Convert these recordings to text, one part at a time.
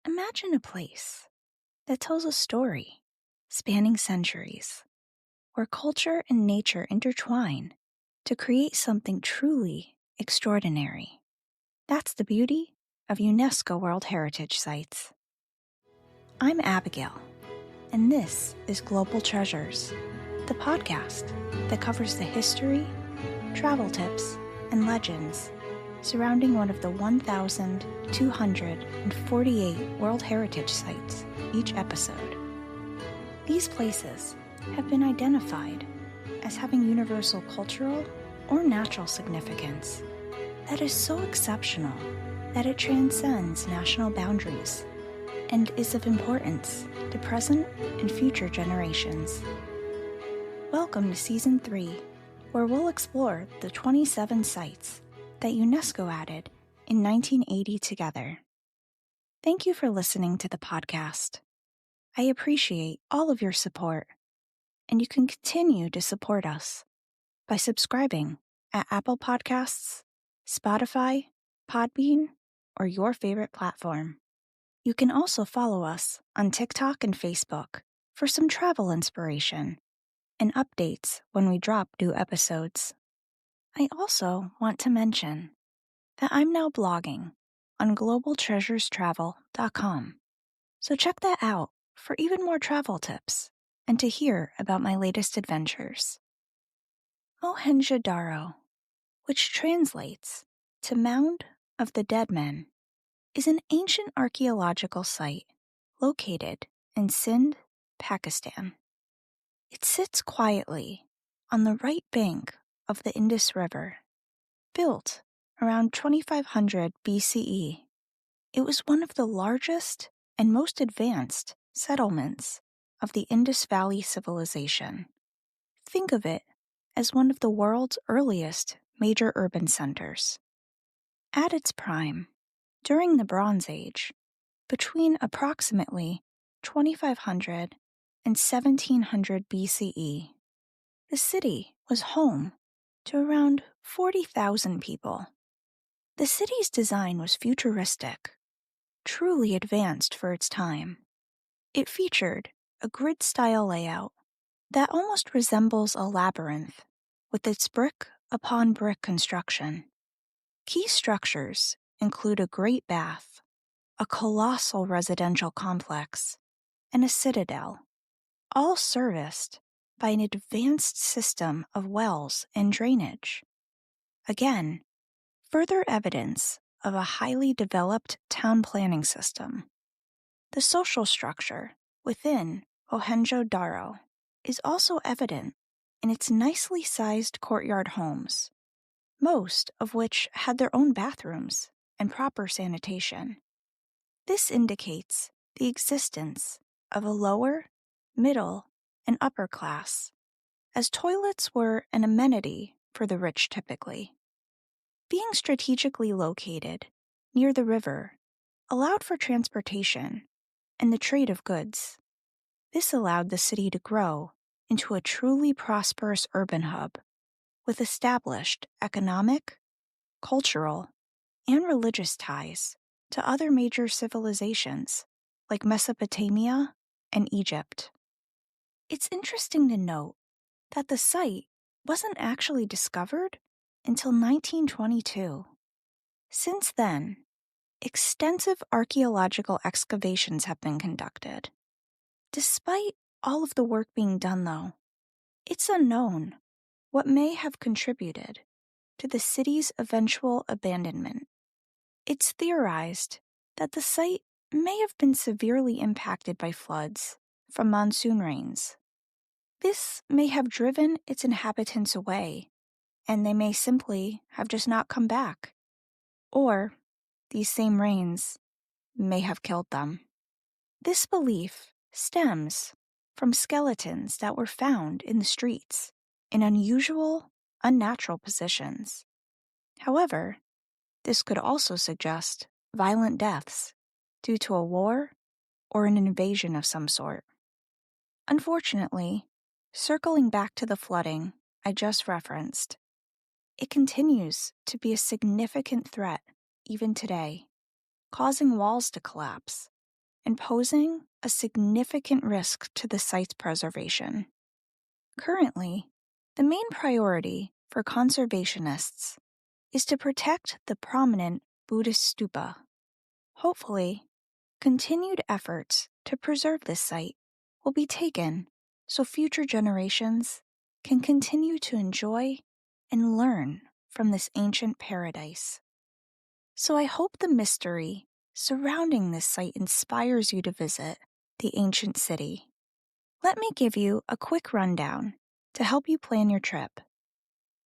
Imagine a place that tells a story spanning centuries, where culture and nature intertwine to create something truly extraordinary. That's the beauty of UNESCO World Heritage Sites. I'm Abigail, and this is Global Treasures, the podcast that covers the history, travel tips, and legends surrounding one of the 1,248 World Heritage Sites each episode. These places have been identified as having universal cultural or natural significance that is so exceptional that it transcends national boundaries and is of importance to present and future generations. Welcome to Season 3, where we'll explore the 27 sites that UNESCO added in 1980 together. Thank you for listening to the podcast. I appreciate all of your support, and you can continue to support us by subscribing at Apple Podcasts, Spotify, Podbean, or your favorite platform. You can also follow us on TikTok and Facebook for some travel inspiration and updates when we drop new episodes. I also want to mention that I'm now blogging on globaltreasurestravel.com, so check that out for even more travel tips and to hear about my latest adventures. Mohenjo-daro, which translates to Mound of the Dead Men, is an ancient archaeological site located in Sindh, Pakistan. It sits quietly on the right bank of the Indus River. Built around 2500 BCE, it was one of the largest and most advanced settlements of the Indus Valley civilization. Think of it as one of the world's earliest major urban centers. At its prime, during the Bronze Age, between approximately 2500 and 1700 BCE, the city was home to around 40,000 people. The city's design was futuristic, truly advanced for its time. It featured a grid-style layout that almost resembles a labyrinth with its brick-upon-brick construction. Key structures include a great bath, a colossal residential complex, and a citadel, all serviced by an advanced system of wells and drainage. Again, further evidence of a highly developed town planning system. The social structure within Mohenjo-daro is also evident in its nicely sized courtyard homes, most of which had their own bathrooms and proper sanitation. This indicates the existence of a lower, middle, and upper class, as toilets were an amenity for the rich typically. Being strategically located near the river allowed for transportation and the trade of goods. This allowed the city to grow into a truly prosperous urban hub with established economic, cultural, and religious ties to other major civilizations like Mesopotamia and Egypt. It's interesting to note that the site wasn't actually discovered until 1922. Since then, extensive archaeological excavations have been conducted. Despite all of the work being done, though, it's unknown what may have contributed to the city's eventual abandonment. It's theorized that the site may have been severely impacted by floods from monsoon rains. This may have driven its inhabitants away, and they may simply have just not come back. Or these same rains may have killed them. This belief stems from skeletons that were found in the streets in unusual, unnatural positions. However, this could also suggest violent deaths due to a war or an invasion of some sort. Unfortunately, circling back to the flooding I just referenced, it continues to be a significant threat even today, causing walls to collapse and posing a significant risk to the site's preservation. Currently, the main priority for conservationists is to protect the prominent Buddhist stupa. Hopefully, continued efforts to preserve this site will be taken so future generations can continue to enjoy and learn from this ancient paradise. So I hope the mystery surrounding this site inspires you to visit the ancient city. Let me give you a quick rundown to help you plan your trip.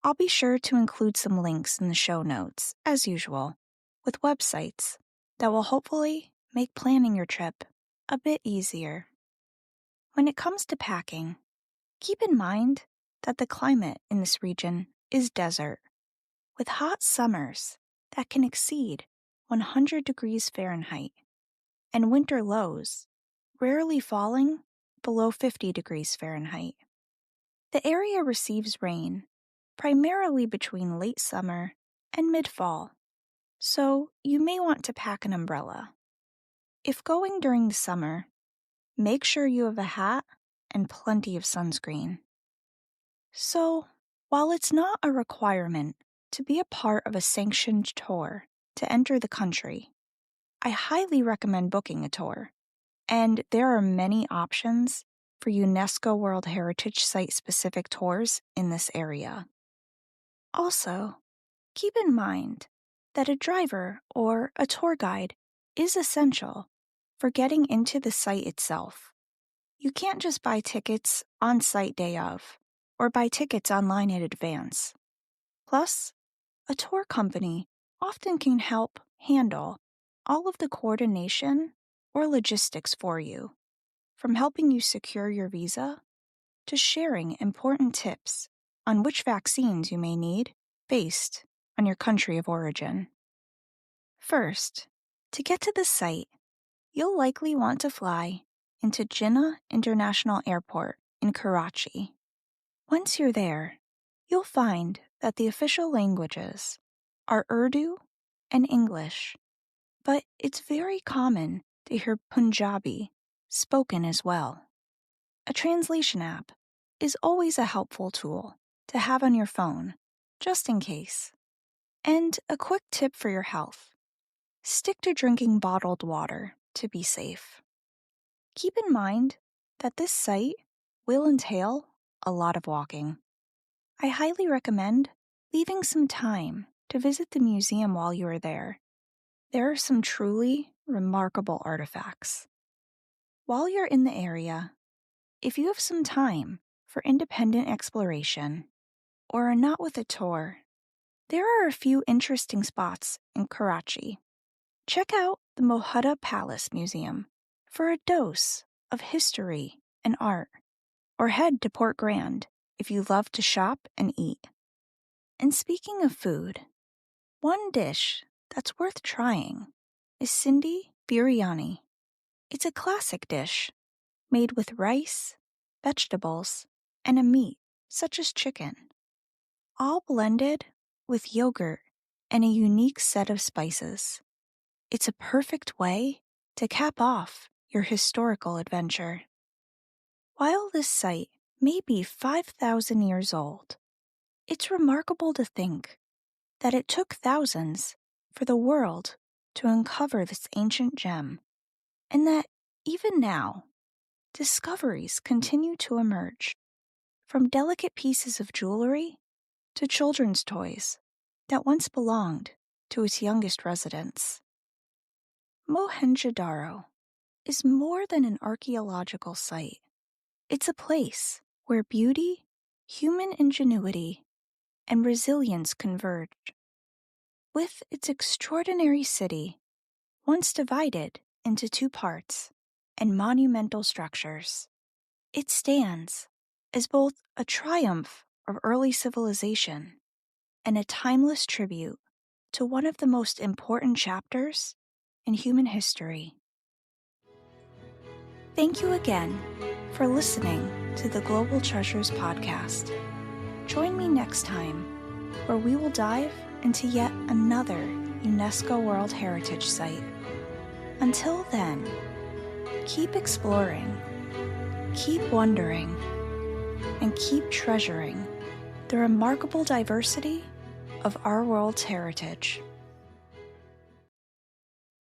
I'll be sure to include some links in the show notes, as usual, with websites that will hopefully make planning your trip a bit easier. When it comes to packing, keep in mind that the climate in this region is desert, with hot summers that can exceed 100 degrees Fahrenheit and winter lows rarely falling below 50 degrees Fahrenheit. The area receives rain primarily between late summer and mid-fall, so you may want to pack an umbrella. If going during the summer, make sure you have a hat and plenty of sunscreen. So, while it's not a requirement to be a part of a sanctioned tour to enter the country, I highly recommend booking a tour, and there are many options for UNESCO World Heritage Site-specific tours in this area. Also, keep in mind that a driver or a tour guide is essential for getting into the site itself. You can't just buy tickets on site day of, or buy tickets online in advance. Plus, a tour company often can help handle all of the coordination or logistics for you, from helping you secure your visa to sharing important tips on which vaccines you may need based on your country of origin. First, to get to the site, you'll likely want to fly into Jinnah International Airport in Karachi. Once you're there, you'll find that the official languages are Urdu and English, but it's very common to hear Punjabi spoken as well. A translation app is always a helpful tool to have on your phone, just in case. And a quick tip for your health: stick to drinking bottled water to be safe. Keep in mind that this site will entail a lot of walking. I highly recommend leaving some time to visit the museum while you are there. There are some truly remarkable artifacts. While you're in the area, if you have some time for independent exploration or are not with a tour, there are a few interesting spots in Karachi. Check out the Mohenjo-daro Palace Museum for a dose of history and art, or head to Port Grand if you love to shop and eat. And speaking of food, one dish that's worth trying is Sindhi biryani. It's a classic dish made with rice, vegetables, and a meat such as chicken, all blended with yogurt and a unique set of spices. It's a perfect way to cap off your historical adventure. While this site may be 5,000 years old, it's remarkable to think that it took thousands for the world to uncover this ancient gem, and that even now, discoveries continue to emerge, from delicate pieces of jewelry to children's toys that once belonged to its youngest residents. Mohenjo-daro is more than an archaeological site. It's a place where beauty, human ingenuity, and resilience converge. With its extraordinary city, once divided into two parts and monumental structures, it stands as both a triumph of early civilization and a timeless tribute to one of the most important chapters in human history. Thank you again for listening to the Global Treasures podcast. Join me next time, where we will dive into yet another UNESCO World Heritage Site. Until then, Keep exploring, keep wondering, and keep treasuring the remarkable diversity of our world's heritage.